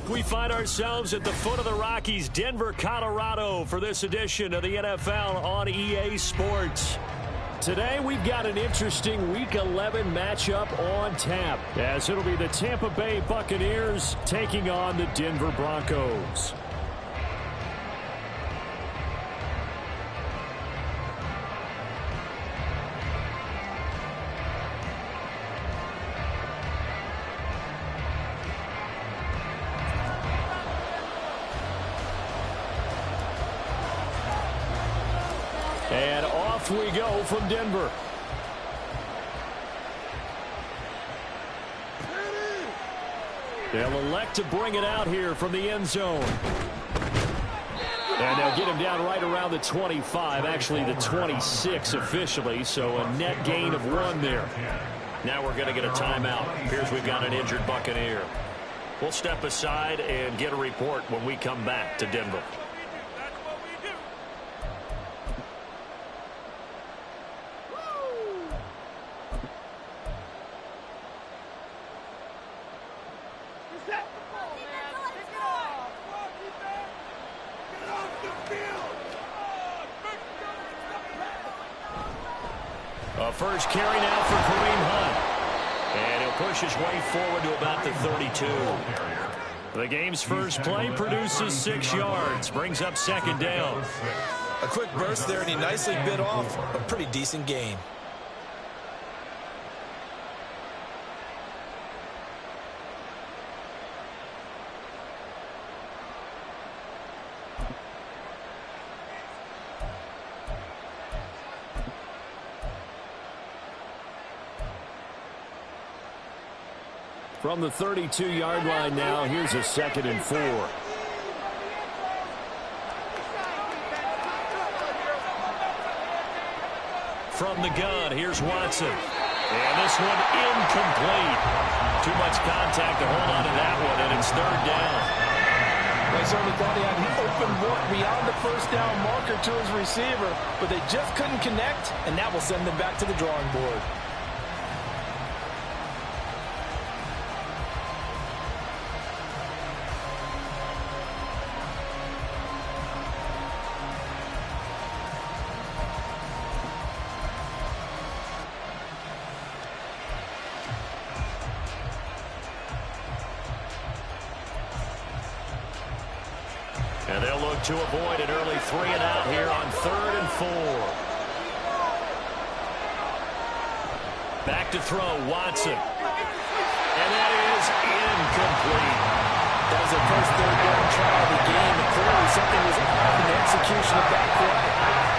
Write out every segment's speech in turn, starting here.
We find ourselves at the foot of the Rockies, Denver, Colorado, for this edition of the NFL on EA Sports. Today, we've got an interesting Week 11 matchup on tap, as it'll be the Tampa Bay Buccaneers taking on the Denver Broncos. And off we go from Denver. They'll elect to bring it out here from the end zone. And they'll get him down right around the 25, actually the 26 officially, so a net gain of 1 there. Now we're going to get a timeout. Here's we've got an injured Buccaneer. We'll step aside and get a report when we come back to Denver. First carry now for Kareem Hunt. And he'll push his way forward to about the 32. The game's first play produces 6 yards. Brings up second down. A quick burst there, and he nicely bit off a pretty decent gain. From the 32-yard line now, here's a 2nd and 4. From the gun, here's Watson. And this one incomplete. Too much contact to hold on to that one, and it's 3rd down. They certainly thought he had an open look beyond the first down marker to his receiver, but they just couldn't connect, and that will send them back to the drawing board. And they'll look to avoid an early 3 and out here on 3rd and 4. Back to throw, Watson. And that is incomplete. That was the first 3rd down try of the game, and clearly something was off in the execution of that play.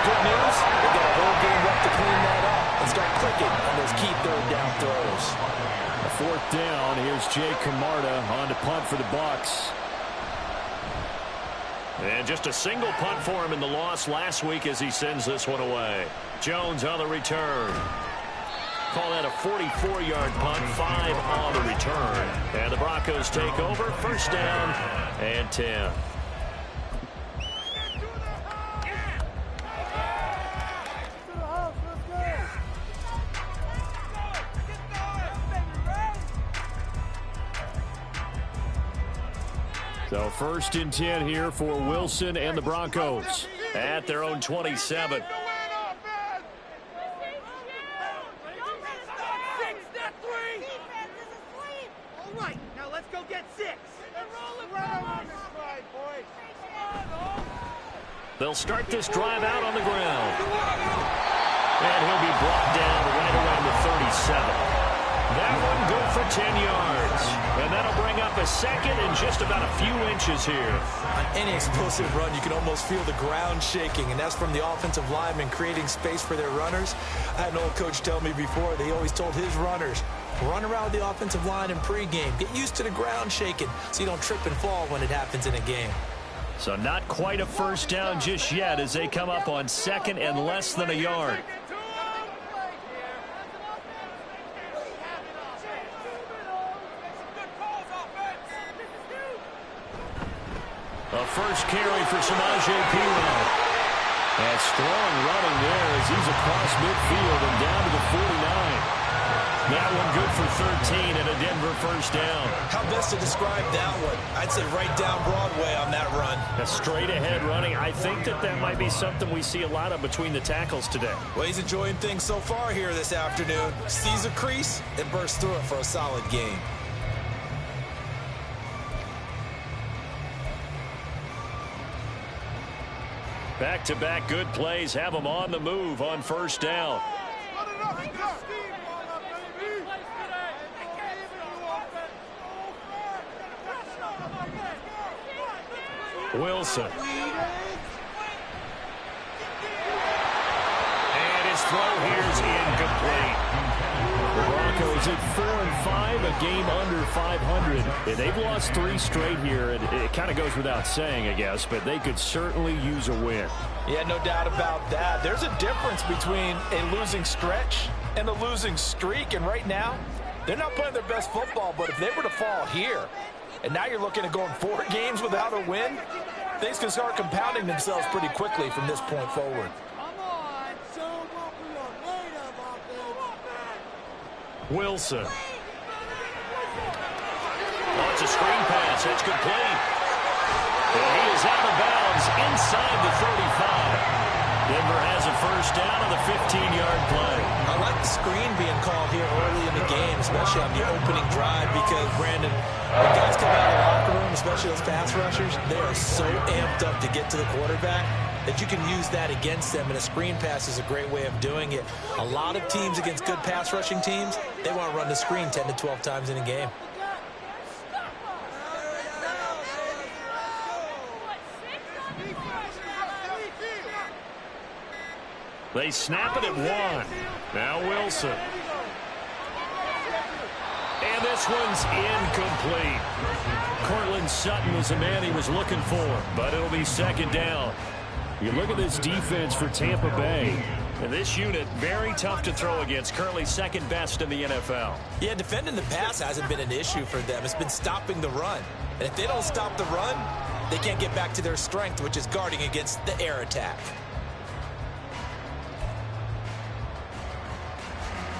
Good news, they got a whole game left to clean that up and start clicking on those key 3rd down throws. A 4th down, here's Jay Camarda on to punt for the Bucs. And just a single punt for him in the loss last week as he sends this one away. Jones on the return. Call that a 44-yard punt, 5 on the return. And the Broncos take over, 1st down and 10. So 1st and 10 here for Wilson and the Broncos at their own 27. All right, now let's go get 6. They'll start this drive out on the ground. And he'll be brought down right around the 37. That one good for 10 yards. And that'll bring up a second and just about a few inches here. On any explosive run, you can almost feel the ground shaking, and that's from the offensive linemen creating space for their runners. I had an old coach tell me before, they always told his runners, run around the offensive line in pregame. Get used to the ground shaking so you don't trip and fall when it happens in a game. So not quite a first down just yet as they come up on second and less than a yard. A first carry for Samaje Perine. That's strong running there as he's across midfield and down to the 49. That one good for 13 and a Denver first down. How best to describe that one? I'd say right down Broadway on that run. A straight ahead running. I think that might be something we see a lot of between the tackles today. Well, he's enjoying things so far here this afternoon. Sees a crease and bursts through it for a solid gain. Back-to-back good plays have them on the move on first down. Wilson. And his throw here is incomplete. The Broncos at 4-5, a game under 500. And they've lost 3 straight here. And it kind of goes without saying, I guess, but they could certainly use a win. Yeah, no doubt about that. There's a difference between a losing stretch and a losing streak. And right now, they're not playing their best football. But if they were to fall here, and now you're looking at going 4 games without a win, things can start compounding themselves pretty quickly from this point forward. Wilson. Oh, it's a screen pass. That's complete. And he is out of bounds inside the 35. Denver has a first down on the 15-yard play. I like the screen being called here early in the game, especially on the opening drive, because, Brandon, when guys come out of the locker room, especially those pass rushers, they are so amped up to get to the quarterback that you can use that against them, and a screen pass is a great way of doing it. A lot of teams against good pass rushing teams, they want to run the screen 10 to 12 times in a game. They snap it at 1. Now Wilson. And this one's incomplete. Cortland Sutton was the man he was looking for, but it'll be second down. You look at this defense for Tampa Bay. And this unit, very tough to throw against, currently second best in the NFL. Yeah, defending the pass hasn't been an issue for them. It's been stopping the run. And if they don't stop the run, they can't get back to their strength, which is guarding against the air attack.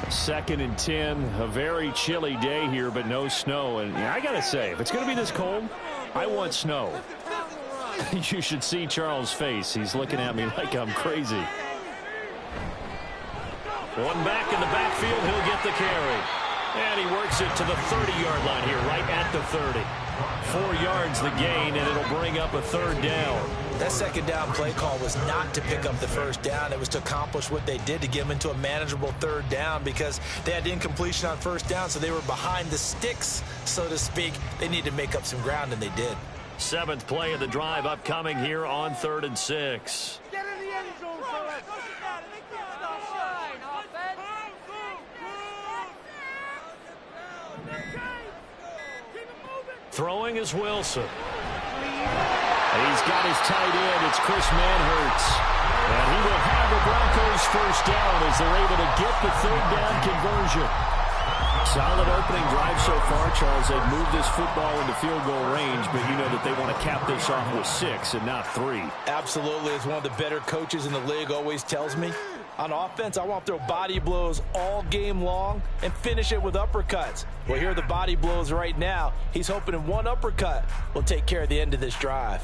Second and 10, a very chilly day here, but no snow. And I got to say, if it's going to be this cold, I want snow. You should see Charles' face. He's looking at me like I'm crazy. One back in the backfield, he'll get the carry. And he works it to the 30-yard line here, right at the 30. 4 yards the gain, and it'll bring up a third down. That second down play call was not to pick up the first down. It was to accomplish what they did, to get them into a manageable third down, because they had incompletion on first down, so they were behind the sticks, so to speak. They needed to make up some ground, and they did. 7th play of the drive upcoming here on 3rd and 6. Get in the end zone for us. Throwing is Wilson. He's got his tight end. It's Chris Manhertz. And he will have the Broncos first down as they're able to get the third down conversion. Solid opening drive so far, Charles. They've moved this football into field goal range, but you know that they want to cap this off with 6 and not 3. Absolutely. As one of the better coaches in the league always tells me, on offense, I want to throw body blows all game long and finish it with uppercuts. Well, here are the body blows right now. He's hoping in one uppercut will take care of the end of this drive.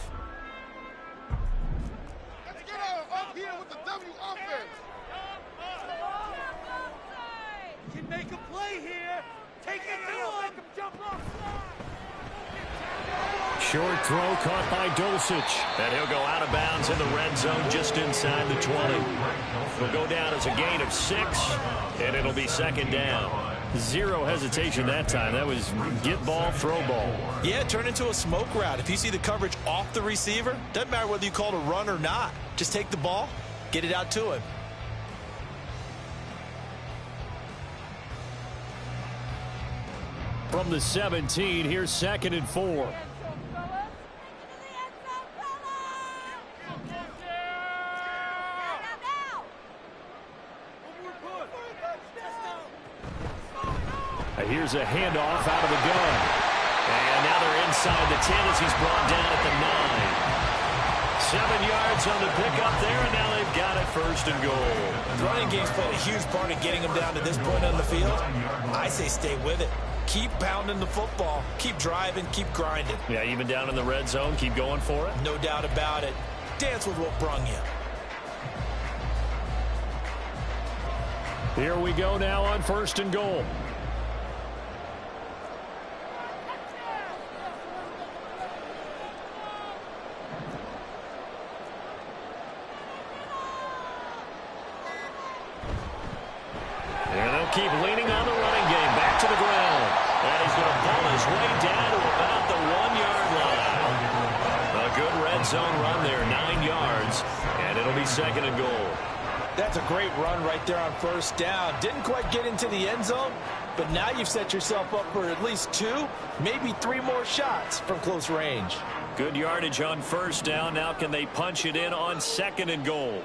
Let's get up here with the W offense. You can make a play here. Take it to him. Make him jump off. Short throw caught by Dulcich. And he'll go out of bounds in the red zone just inside the 20. He'll go down as a gain of 6, and it'll be second down. Zero hesitation that time. That was get ball, throw ball. Yeah, turn into a smoke route. If you see the coverage off the receiver, doesn't matter whether you call it a run or not. Just take the ball, get it out to him. From the 17, here's 2nd and 4. Here's a handoff out of the gun. And now they're inside the 10 as he's brought down at the 9. 7 yards on the pickup there, and now they've got it 1st and goal. The running game's played a huge part in getting them down to this point on the field. I say stay with it. Keep pounding the football. Keep driving. Keep grinding. Yeah, even down in the red zone, keep going for it. No doubt about it. Dance with what brung you. Here we go now on 1st and goal. And they'll keep leaning on the running game. Back to the ground. And he's going to pull his way down to about the 1-yard line. A good red zone run there, 9 yards. And it'll be 2nd and goal. That's a great run right there on 1st down. Didn't quite get into the end zone, but now you've set yourself up for at least 2, maybe 3 more shots from close range. Good yardage on 1st down. Now can they punch it in on 2nd and goal?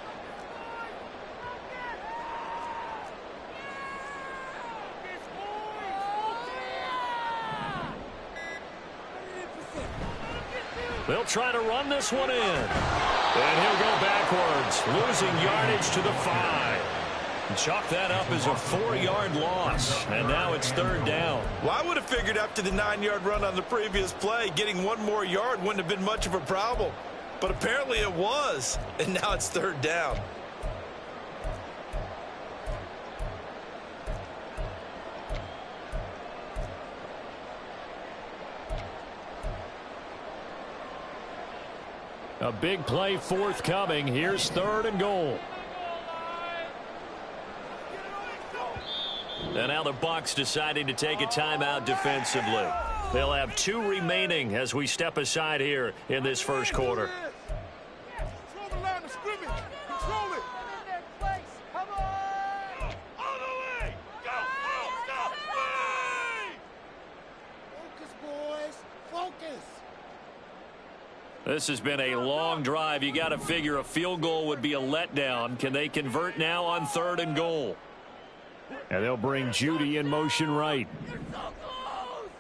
They'll try to run this one in. And he'll go backwards, losing yardage to the 5. Chalk that up as a 4-yard loss. And now it's 3rd down. Well, I would have figured after the 9-yard run on the previous play, getting 1 more yard wouldn't have been much of a problem. But apparently it was. And now it's 3rd down. A big play forthcoming. Here's 3rd and goal. And now the Bucs deciding to take a timeout defensively. They'll have 2 remaining as we step aside here in this 1st quarter. Control the line of scrimmage. Control it. Come on. All the way. Go. Focus, boys. Focus. This has been a long drive. You got to figure a field goal would be a letdown. Can they convert now on 3rd and goal? And they'll bring Judy in motion right. You're so close.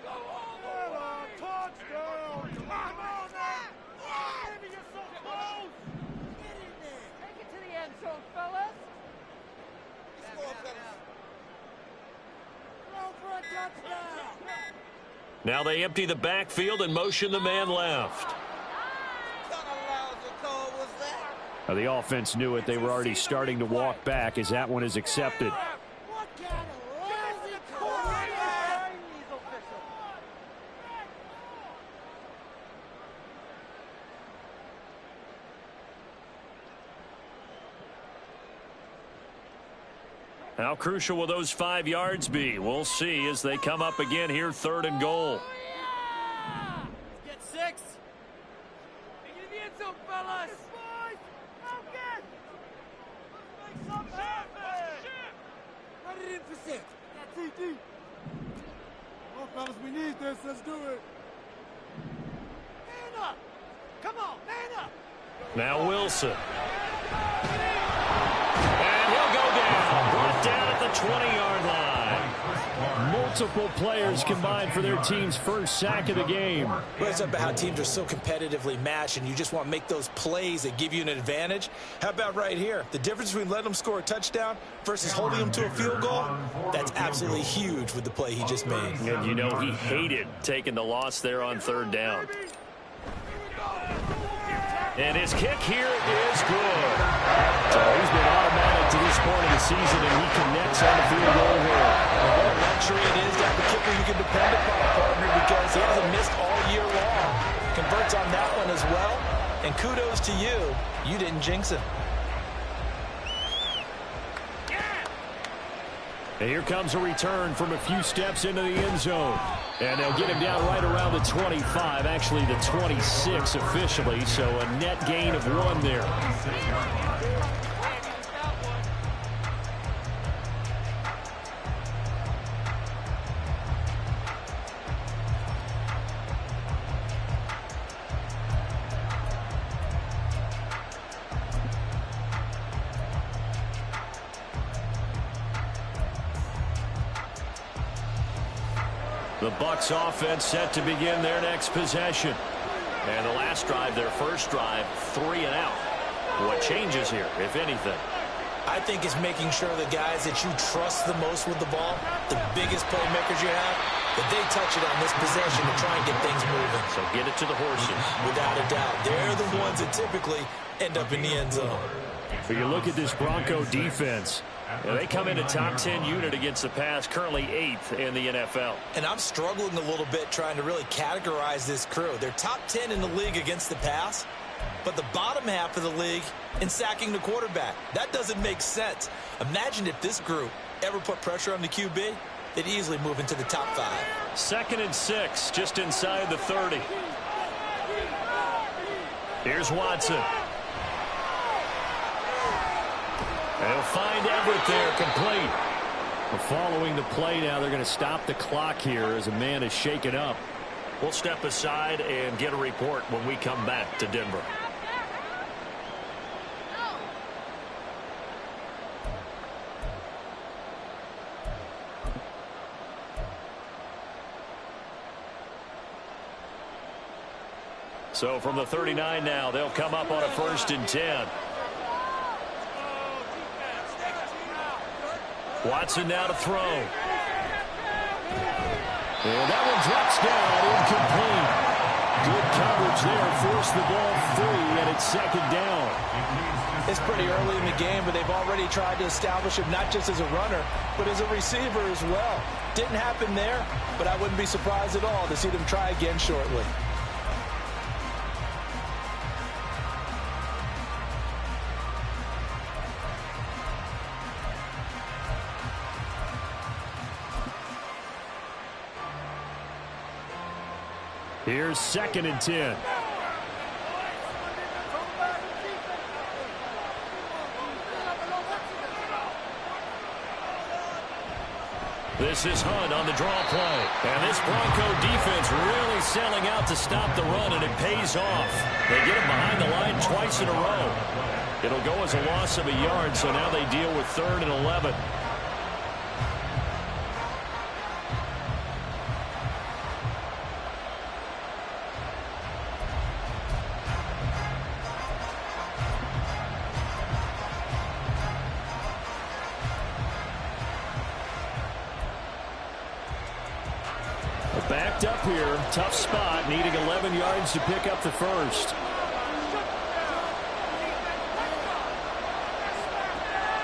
Go all the way. Touchdown. Come on, man. Baby, you're so close. Get in there. Take it to the end zone, fellas. Let's go, fellas. Throw for a touchdown. Now they empty the backfield and motion the man left. Now the offense knew it. They were already starting to walk back as that one is accepted. What kind of lousy quarterback? How crucial will those 5 yards be? We'll see as they come up again here, 3rd and goal. Get 6. Take it to the end zone, fellas. Run it in for 6. That's TD. Come on, fellas, we need this. Let's do it. Man up. Come on, man up. Now Wilson. And he'll go down. Brought down at the 20-yard line. Multiple players combined for their team's first sack of the game. Well, it's about how teams are so competitively matched, and you just want to make those plays that give you an advantage. How about right here? The difference between letting them score a touchdown versus holding them to a field goal, that's absolutely huge with the play he just made. And you know he hated taking the loss there on 3rd down. And his kick here is good. So he's been automatic to this point of the season, and he connects on the field goal here. What a luxury it is to have a kicker you can depend upon, partner. points on that one as well. And kudos to you. You didn't jinx it. And here comes a return from a few steps into the end zone. And they'll get him down right around the 25, actually the 26 officially, so a net gain of 1 there. The Bucs offense set to begin their next possession. And the last drive, their first drive, 3 and out. What changes here, if anything? I think it's making sure the guys that you trust the most with the ball, the biggest playmakers you have, that they touch it on this possession to try and get things moving. So get it to the horses. Without a doubt. They're the ones that typically end up in the end zone. But you look at this Bronco defense. They come in a top 10 unit against the pass, currently 8th in the NFL. And I'm struggling a little bit trying to really categorize this crew. They're top 10 in the league against the pass, but the bottom half of the league in sacking the quarterback. That doesn't make sense. Imagine if this group ever put pressure on the QB, they'd easily move into the top 5. 2nd and 6, just inside the 30. Here's Watson. They'll find Everett there, complete. Following the play now, they're going to stop the clock here as a man is shaken up. We'll step aside and get a report when we come back to Denver. So from the 39 now, they'll come up on a 1st and 10. Watson now to throw. And that one drops down, incomplete. Good coverage there, forced the ball free, and it's 2nd down. It's pretty early in the game, but they've already tried to establish him not just as a runner, but as a receiver as well. Didn't happen there, but I wouldn't be surprised at all to see them try again shortly. Here's 2nd and 10. This is Hunt on the draw play. And this Bronco defense really selling out to stop the run, and it pays off. They get him behind the line twice in a row. It'll go as a loss of a yard, so now they deal with 3rd and 11. Backed up here, tough spot, needing 11 yards to pick up the first.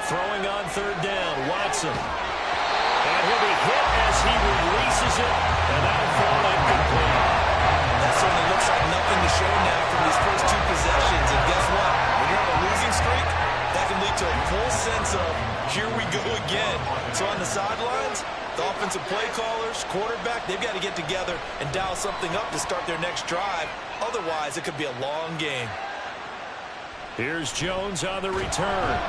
Throwing on 3rd down, Watson. And he'll be hit as he releases it, and that'll fall incomplete. That certainly looks like nothing to show now from these first 2 possessions. And guess what? When you're on a losing streak, that can lead to a full sense of, here we go again. So on the sidelines, the offensive play callers, quarterback, they've got to get together and dial something up to start their next drive. Otherwise, it could be a long game. Here's Jones on the return.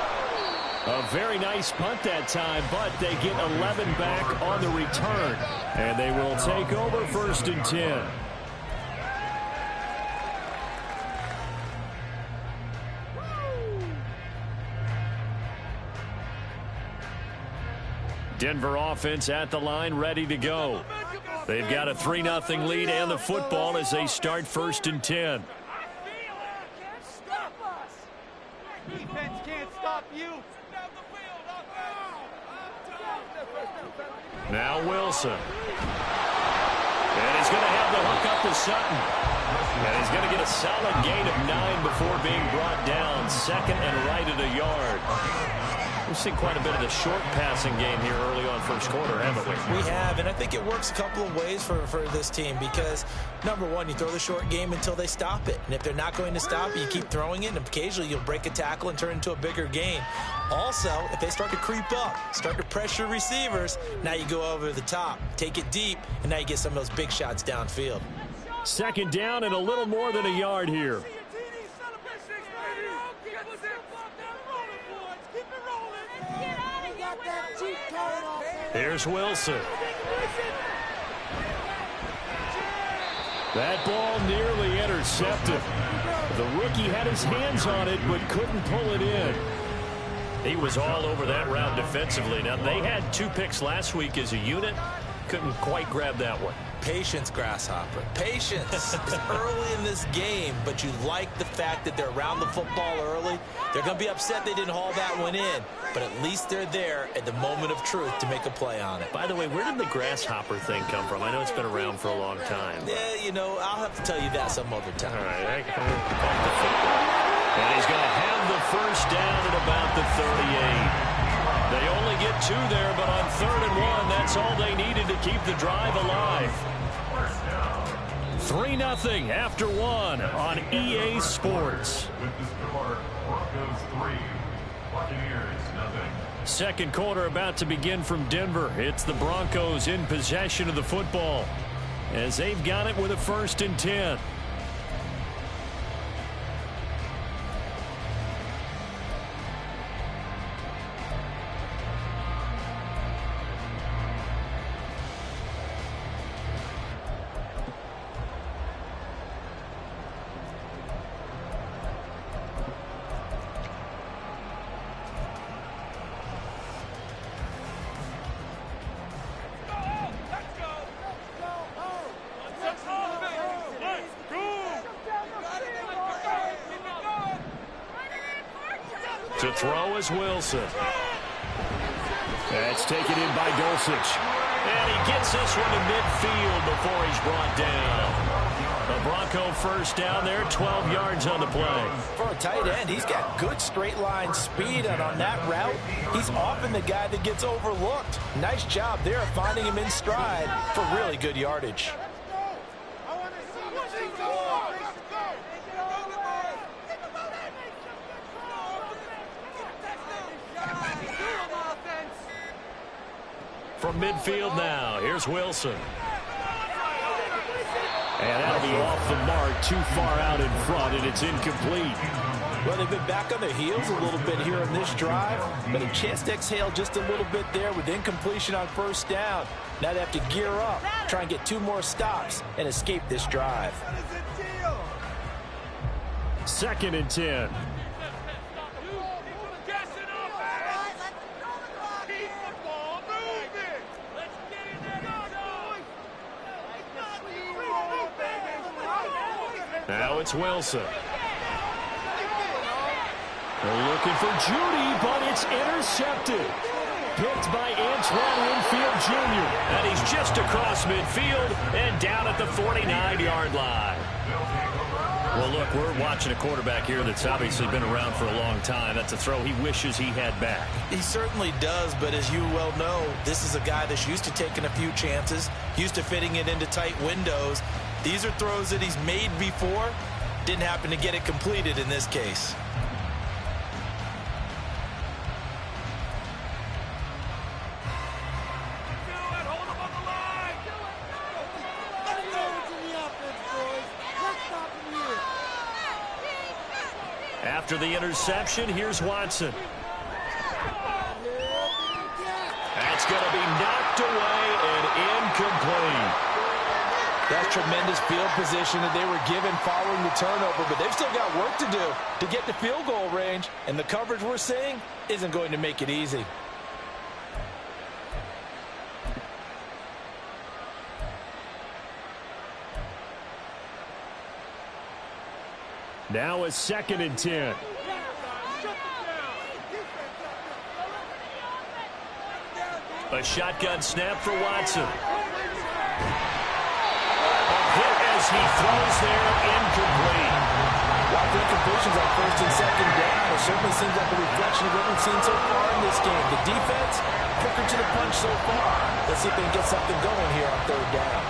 A very nice punt that time, but they get 11 back on the return. And they will take over 1st and 10. Denver offense at the line, ready to go. They've got a 3-0 lead and the football as they start 1st and 10. Defense can't stop you. Now Wilson. And he's going to have the hook up to Sutton. And he's going to get a solid gain of 9 before being brought down. 2nd and right at a yard. We've seen quite a bit of the short passing game here early on first quarter, haven't we? We have, and I think it works a couple of ways for this team because, number one, you throw the short game until they stop it. And if they're not going to stop it, you keep throwing it, and occasionally you'll break a tackle and turn it into a bigger gain. Also, if they start to creep up, start to pressure receivers, now you go over the top, take it deep, and now you get some of those big shots downfield. Second down and a little more than a yard here. Here's Wilson. That ball nearly intercepted. The rookie had his hands on it but couldn't pull it in. He was all over that route defensively. Now, they had 2 picks last week as a unit. Couldn't quite grab that one. Patience, Grasshopper. Patience. It's early in this game, but you like the fact that they're around the football early. They're going to be upset they didn't haul that one in, but at least they're there at the moment of truth to make a play on it. By the way, where did the Grasshopper thing come from? I know it's been around for a long time. Yeah, you know, I'll have to tell you that some other time. All right. And he's going to have the first down at about the 38. They only get 2 there, but on 3rd and 1, that's all they needed to keep the drive alive. 3-0 after 1 on EA Sports. With the score, Broncos 3, Buccaneers 0. Second quarter about to begin from Denver. It's the Broncos in possession of the football as they've got it with a 1st and 10. To throw is Wilson. That's taken in by Dulcich. And he gets this one to midfield before he's brought down. A Bronco first down there, 12 yards on the play. For a tight end, he's got good straight line speed, and on that route, he's often the guy that gets overlooked. Nice job there finding him in stride for really good yardage. From midfield now, here's Wilson. And that'll be off the mark, too far out in front, and it's incomplete. Well, they've been back on their heels a little bit here in this drive, but a chance to exhale just a little bit there with incompletion on 1st down. Now they have to gear up, try and get 2 more stops, and escape this drive. 2nd and 10. Now it's Wilson. They're looking for Judy, but it's intercepted. Picked by Antoine Winfield Jr. And he's just across midfield and down at the 49-yard line. Well, look, we're watching a quarterback here that's obviously been around for a long time. That's a throw he wishes he had back. He certainly does, but as you well know, this is a guy that's used to taking a few chances, used to fitting it into tight windows. These are throws that he's made before. Didn't happen to get it completed in this case. After the interception, here's Watson. That's going to be knocked away and incomplete. That's tremendous field position that they were given following the turnover, but they've still got work to do to get to field goal range, and the coverage we're seeing isn't going to make it easy. Now it's 2nd and 10. A shotgun snap for Watson. A hit as he throws there, incomplete. Lots of incompletions on 1st and 2nd down. A certainly seems like a reflection of what we've seen so far in this game. The defense, quicker to the punch so far. Let's see if they can get something going here on third down.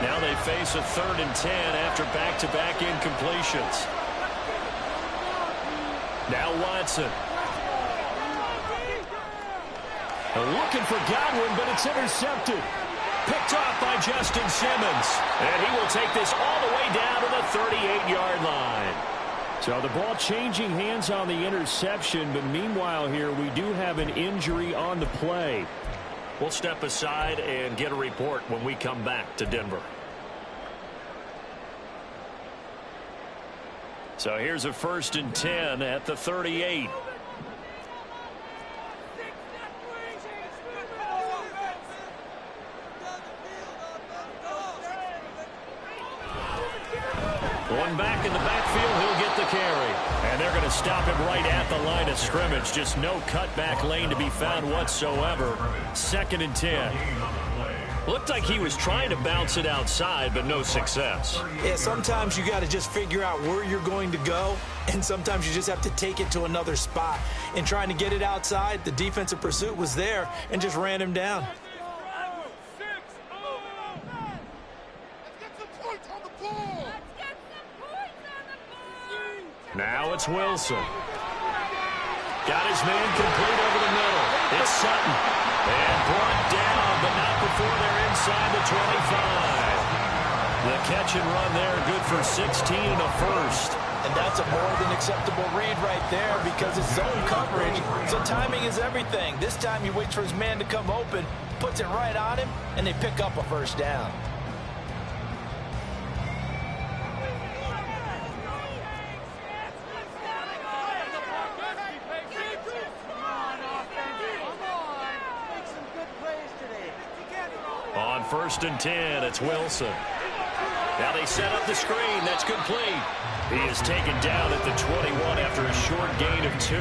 Now they face a 3rd and 10 after back-to-back incompletions. Now Watson. Looking for Godwin, but it's intercepted. Picked off by Justin Simmons. And he will take this all the way down to the 38-yard line. So the ball changing hands on the interception, but meanwhile here we do have an injury on the play. We'll step aside and get a report when we come back to Denver. So here's a 1st and 10 at the 38. One back in the backfield, he'll get the carry. And they're going to stop him right at the line of scrimmage. Just no cutback lane to be found whatsoever. 2nd and 10. Looked like he was trying to bounce it outside, but no success. Yeah, sometimes you got to just figure out where you're going to go, and sometimes you just have to take it to another spot. In trying to get it outside, the defensive pursuit was there and just ran him down. Now it's Wilson. Got his man complete over the middle. It's Sutton. And brought down, but not before they're inside the 25. The catch and run there, good for 16 and a first. And that's a more than acceptable read right there because it's zone coverage, so timing is everything. This time he waits for his man to come open, puts it right on him, and they pick up a first down. On 1st and 10, it's Wilson. Now they set up the screen. That's complete. He is taken down at the 21 after a short gain of 2.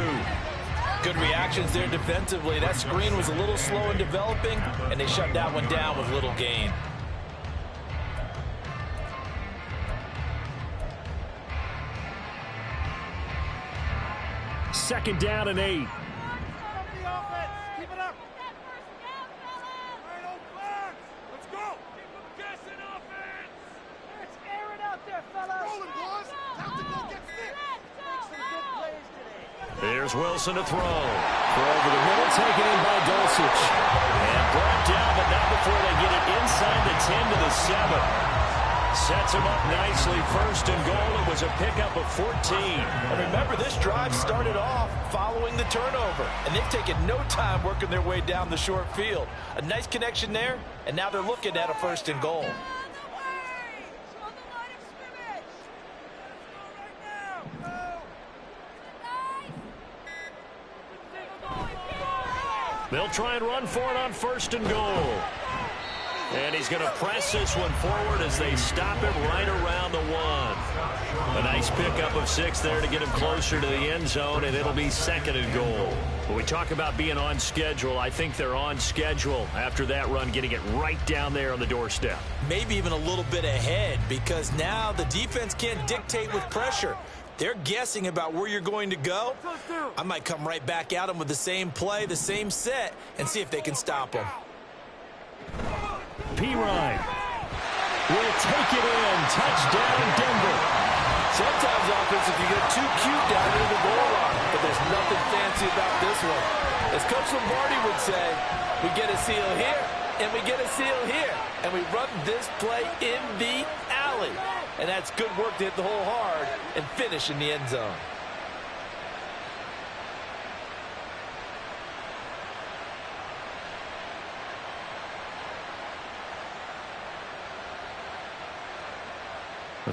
Good reactions there defensively. That screen was a little slow in developing, and they shut that one down with little gain. Second down and 8. Here's Wilson to throw. Throw over the middle, taken in by Dulcich. And brought down, but not before they get it inside the 10 to the 7. Sets him up nicely. 1st and goal. It was a pickup of 14. And remember, this drive started off following the turnover. And they've taken no time working their way down the short field. A nice connection there, and now they're looking at a 1st and goal. They'll try and run for it on 1st and goal. And he's going to press this one forward as they stop him right around the 1. A nice pickup of 6 there to get him closer to the end zone, and it'll be 2nd and goal. When we talk about being on schedule, I think they're on schedule after that run, getting it right down there on the doorstep. Maybe even a little bit ahead, because now the defense can't dictate with pressure. They're guessing about where you're going to go. I might come right back at them with the same play, the same set, and see if they can stop them. P-Ryan will take it in. Touchdown, Denver. Sometimes offensive, you get too cute down into the goal line, but there's nothing fancy about this one. As Coach Lombardi would say, we get a seal here, and we get a seal here, and we run this play in the alley. And that's good work to hit the hole hard and finish in the end zone.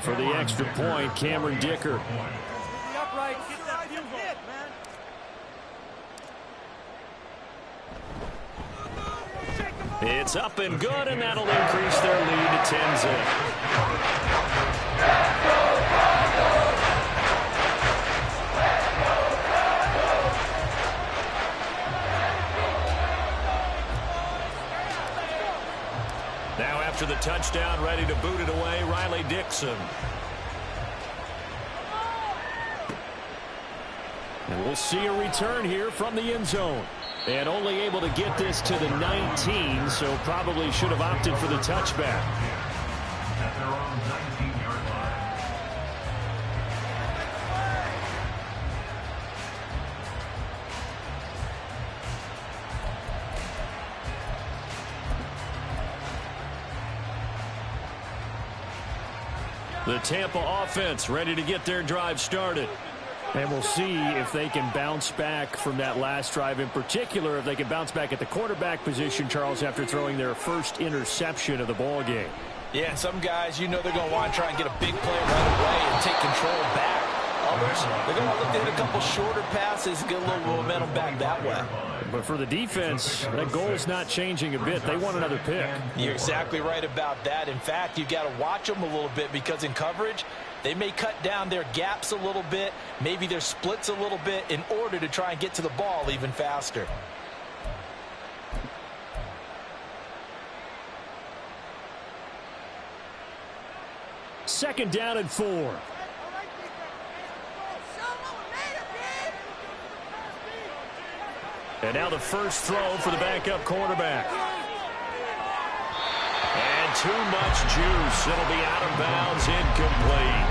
For the extra point, Cameron Dicker. It's up and good, and that'll increase their lead to 10-zip. after the touchdown, ready to boot it away, Riley Dixon. And we'll see a return here from the end zone. And only able to get this to the 19, so probably should have opted for the touchback. At their own 19-yard line. The Tampa offense ready to get their drive started. And we'll see if they can bounce back from that last drive, in particular if they can bounce back at the quarterback position, Charles, after throwing their first interception of the ball game. Yeah, some guys, you know they're going to want to try and get a big play right away and take control back. Others, they're going to look to hit a couple shorter passes and get a little momentum back that way. But for the defense, that goal's not changing a bit. They want another pick. You're exactly right about that. In fact, you've got to watch them a little bit because in coverage, they may cut down their gaps a little bit, maybe their splits a little bit in order to try and get to the ball even faster. Second down and 4. And now the first throw for the backup quarterback. And too much juice. It'll be out of bounds, incomplete.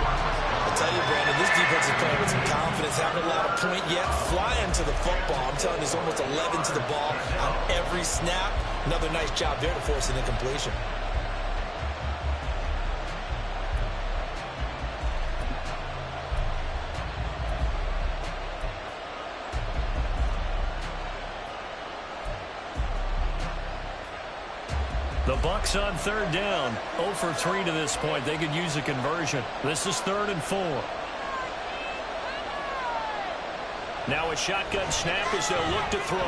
I'll tell you, Brandon, this defense is playing with some confidence. Haven't allowed a point yet. Flying to the football. I'm telling you, there's almost 11 to the ball on every snap. Another nice job there to force an incompletion. The Bucs on third down. 0 for 3 to this point. They could use a conversion. This is 3rd and 4. Now a shotgun snap as they'll look to throw.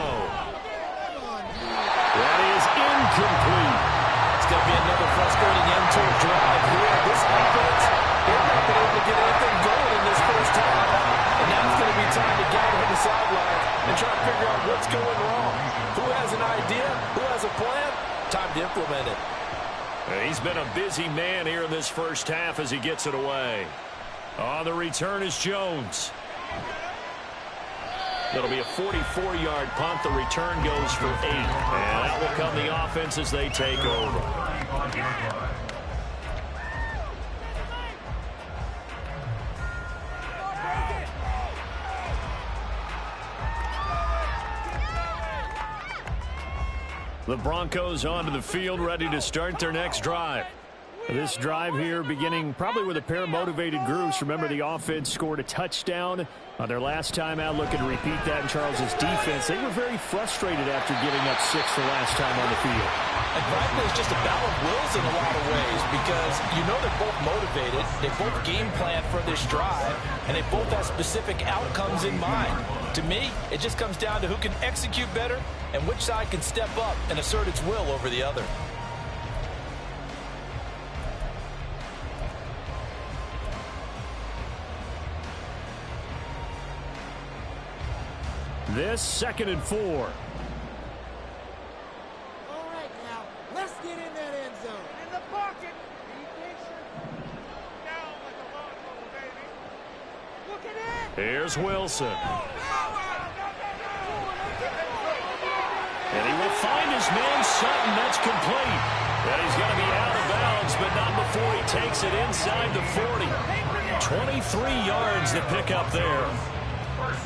That is incomplete. It's going to be another frustrating end to a drive here. This offense, they've not been able to get anything going in this first half. And now it's going to be time to gather on the sideline and try to figure out what's going wrong. Who has an idea? Who has a plan? Time to implement it. He's been a busy man here in this first half as he gets it away. On the return is Jones. It'll be a 44-yard punt. The return goes for 8. And out will come the offense as they take over. The Broncos onto the field, ready to start their next drive. This drive here beginning probably with a pair of motivated groups. Remember, the offense scored a touchdown on their last time out. Looking to repeat that in Charles's defense. They were very frustrated after giving up 6 the last time on the field. And frankly, it's just a battle of wills in a lot of ways because you know they're both motivated. They both game plan for this drive, and they both have specific outcomes in mind. To me, it just comes down to who can execute better and which side can step up and assert its will over the other. This 2nd and 4. All right, now, let's get in that end zone. In the pocket. Be patient. Down like a lawnmower, baby. Look at it. Here's Wilson. And he will find his man, Sutton. That's complete. And he's going to be out of bounds, but not before he takes it inside the 40. 23 yards to pick up there.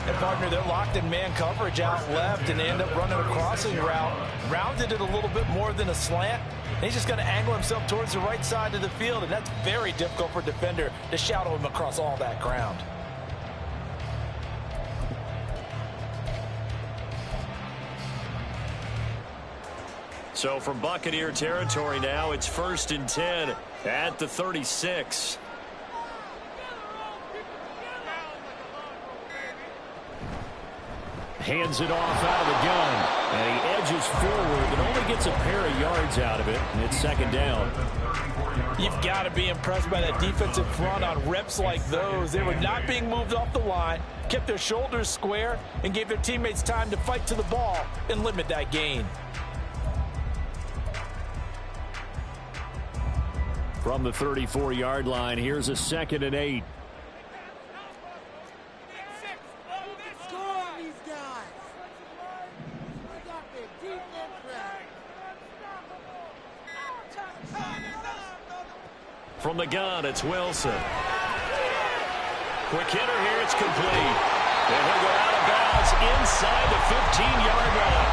And partner, they're locked in man coverage out left, and they end up running a crossing route. Rounded it a little bit more than a slant. And he's just going to angle himself towards the right side of the field, and that's very difficult for a defender to shadow him across all that ground. So from Buccaneer territory now, it's 1st and 10 at the 36. Hands it off out of the gun. And he edges forward, but only gets a pair of yards out of it. And it's 2nd down. You've got to be impressed by that defensive front on reps like those. They were not being moved off the line, kept their shoulders square, and gave their teammates time to fight to the ball and limit that gain. From the 34-yard line, here's a 2nd and 8. Score on these guys. We got the defense ready. From the gun, it's Wilson. Quick hitter here, it's complete. And he'll go out of bounds inside the 15-yard line.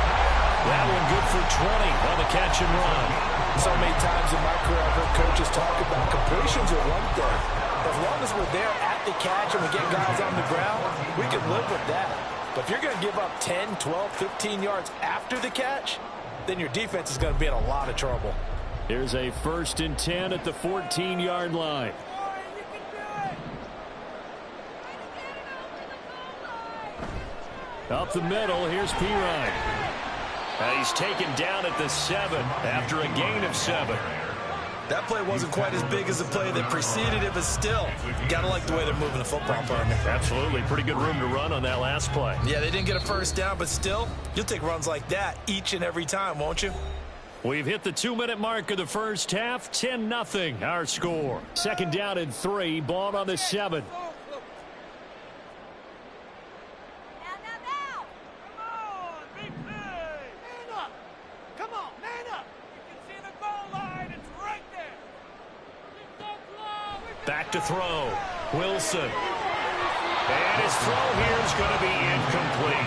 That one good for 20 on the catch and run. So many times in my career, I've heard coaches talk about completions are one thing. As long as we're there at the catch and we get guys on the ground, we can live with that. But if you're going to give up 10, 12, 15 yards after the catch, then your defense is going to be in a lot of trouble. Here's a 1st and 10 at the 14-yard line. Up the middle, here's Pirine. He's taken down at the 7 after a gain of 7. That play wasn't quite as big as the play that preceded it, but still, you got to like the way they're moving the football, partner. Absolutely. Pretty good room to run on that last play. Yeah, they didn't get a first down, but still, you'll take runs like that each and every time, won't you? We've hit the 2-minute mark of the first half. 10-0 our score. 2nd down and 3. Ball on the 7. Back to throw. Wilson. And his throw here is going to be incomplete.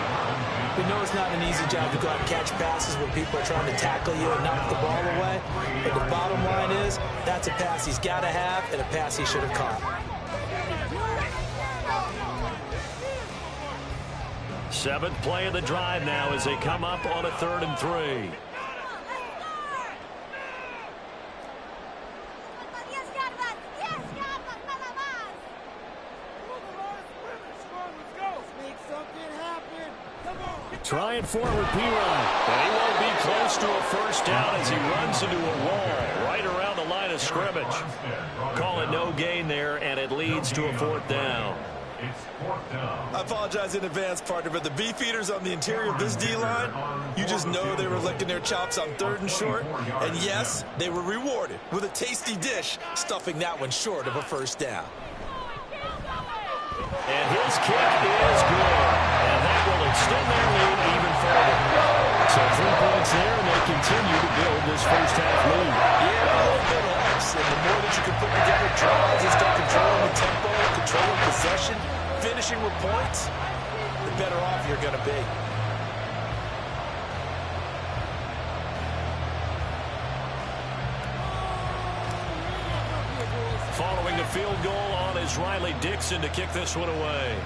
We know it's not an easy job to go out and catch passes when people are trying to tackle you and knock the ball away. But the bottom line is, that's a pass he's got to have and a pass he should have caught. 7th play of the drive now as they come up on a 3rd and 3. Trying forward, Pirine. And he won't be close to a first down as he runs into a wall right around the line of scrimmage. Call it no gain there, and it leads to a 4th down. I apologize in advance, partner, but the beefeaters on the interior of this D-line, you just know they were licking their chops on 3rd and short. And yes, they were rewarded with a tasty dish, stuffing that one short of a first down. And his kick is good. And that will extend their lead even further. So 3 points there, and they continue to build this first half lead. Yeah, a little bit helps. And the more that you can put together drives and start controlling the tempo, controlling possession, finishing with points, the better off you're going to be. Following a field goal on is Riley Dixon to kick this one away.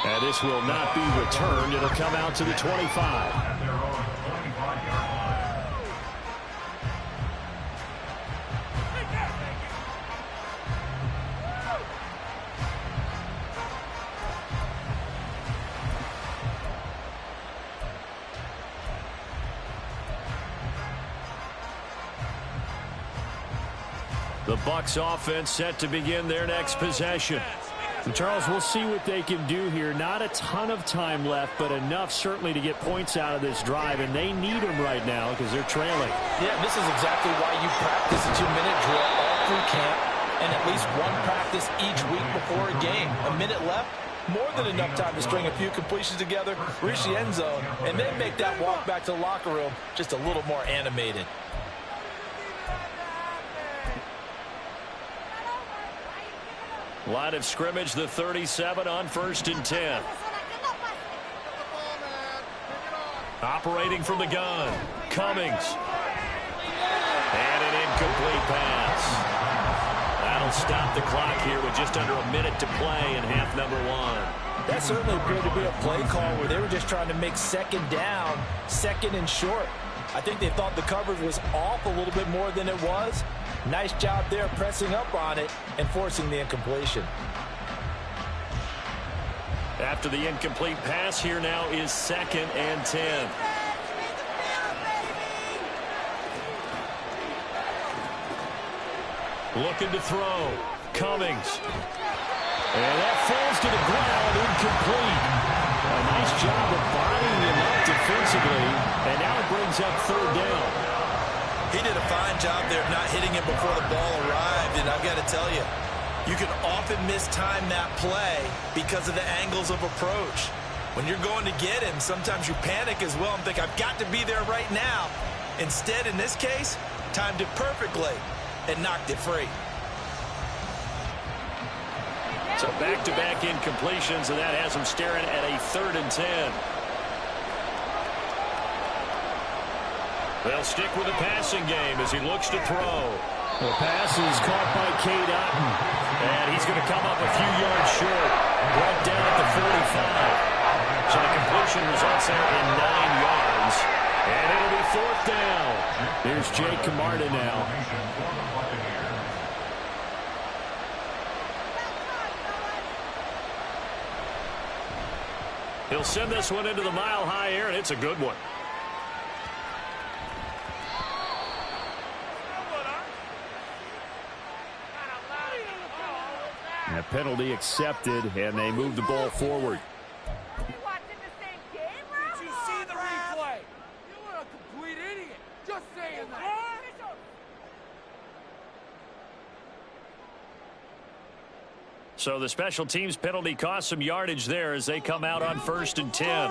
And this will not be returned. It'll come out to the 25. The Bucs offense set to begin their next possession. And Charles, we'll see what they can do here. Not a ton of time left, but enough certainly to get points out of this drive, and they need them right now because they're trailing. Yeah, this is exactly why you practice a 2-minute drill all through camp and at least one practice each week before a game. A minute left, more than enough time to string a few completions together, reach the end zone, and then make that walk back to the locker room just a little more animated. Line of scrimmage, the 37 on 1st and 10. Operating from the gun, Cummings. And an incomplete pass. That'll stop the clock here with just under a minute to play in half number 1. That certainly appeared to be a play call where they were just trying to make 2nd down, 2nd and short. I think they thought the coverage was off a little bit more than it was. Nice job there pressing up on it and forcing the incompletion. After the incomplete pass, here now is 2nd and 10. Looking to throw. Cummings. And that falls to the ground, incomplete. A nice job of bodying him up defensively, and now it brings up 3rd down. He did a fine job there of not hitting him before the ball arrived, and I've got to tell you, you can often mistime that play because of the angles of approach. When you're going to get him, sometimes you panic as well and think, I've got to be there right now. Instead, in this case, timed it perfectly and knocked it free. So back-to-back incompletions, and that has him staring at a 3rd and 10. They'll stick with the passing game as he looks to throw. The pass is caught by Cade Otton, and he's going to come up a few yards short. Brought down at the 45. So the completion results there in 9 yards, and it'll be 4th down. Here's Jake Camarda now. He'll send this one into the mile-high air, and it's a good one. And a penalty accepted, and they move the ball forward. Did you see the replay? You are a complete idiot. Just saying that. So the special teams penalty cost some yardage there as they come out on 1st and 10.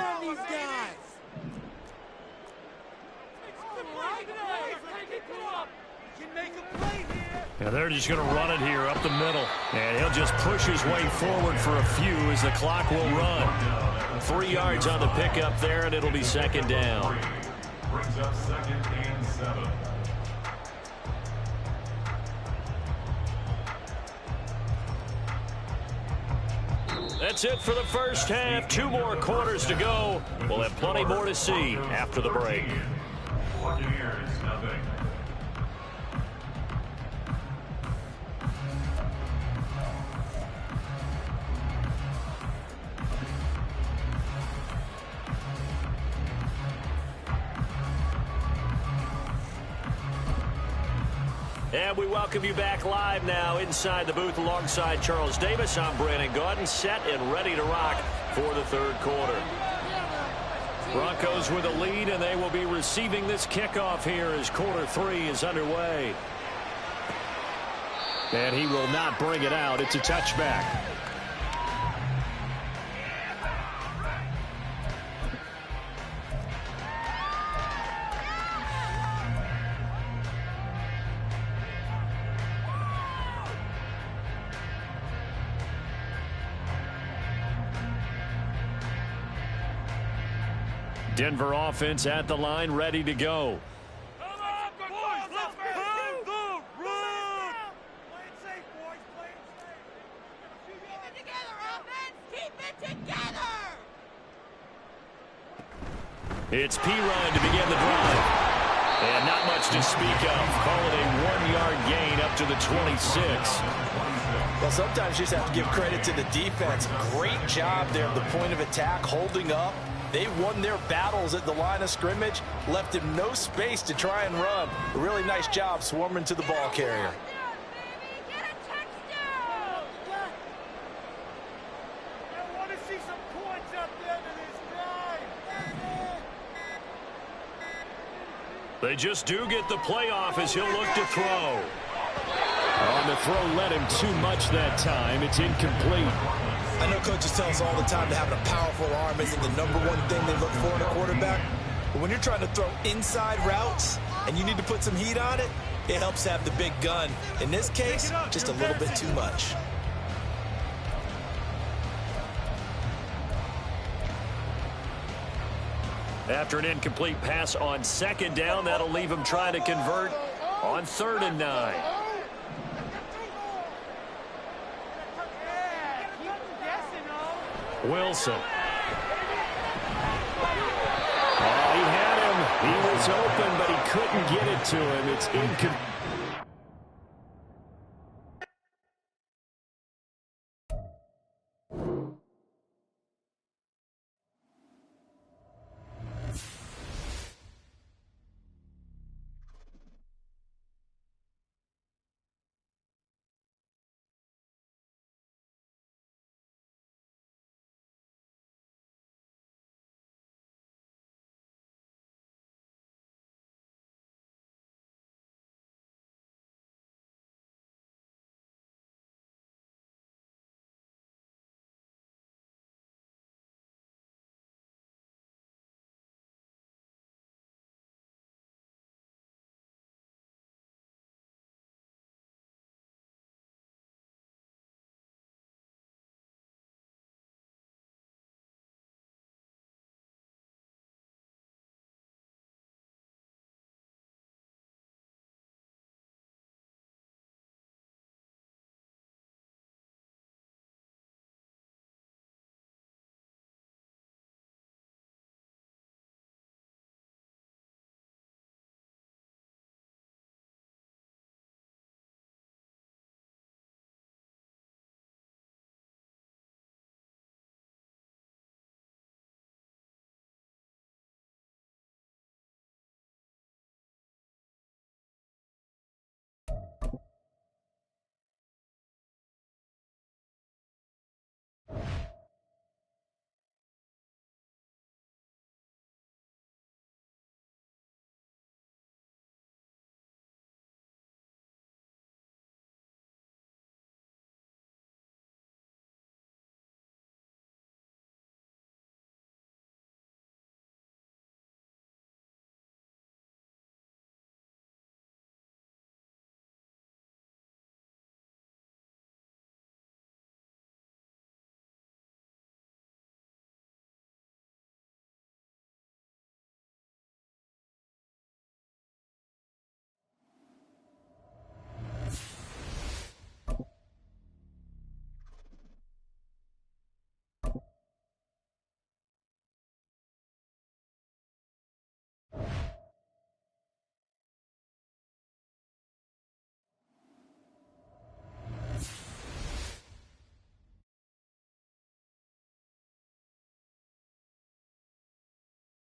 Now they're just going to run it here up the middle. And he'll just push his way forward for a few as the clock will run. 3 yards on the pickup there, and it'll be 2nd down. Brings up 2nd and 7. That's it for the first half. 2 more quarters to go. We'll have plenty more to see after the break. Buccaneers, nothing. And we welcome you back live now inside the booth alongside Charles Davis. I'm Brandon Gaudin, set and ready to rock for the 3rd quarter. Broncos with a lead, and they will be receiving this kickoff here as quarter 3 is underway. And he will not bring it out. It's a touchback. Denver offense at the line, ready to go. Come on, boys, let's pound the road! Play it safe, boys, play it safe. Keep it together, offense! Keep it together! It's P-Run to begin the drive. And not much to speak of. Call it a 1-yard gain up to the 26. Well, sometimes you just have to give credit to the defense. Great job there at the point of attack, holding up. They won their battles at the line of scrimmage, left him no space to try and run. A really nice job swarming to the ball carrier. I want to see some points up there to this drive. They just do get the playoff as he'll look to throw. On the throw led him too much that time. It's incomplete. I know coaches tell us all the time that having a powerful arm isn't the #1 thing they look for in a quarterback. But when you're trying to throw inside routes and you need to put some heat on it, it helps have the big gun. In this case, just a little bit too much. After an incomplete pass on 2nd down, that'll leave him trying to convert on 3rd and 9. Wilson. Oh, he had him. He was open, but he couldn't get it to him. It's incomplete.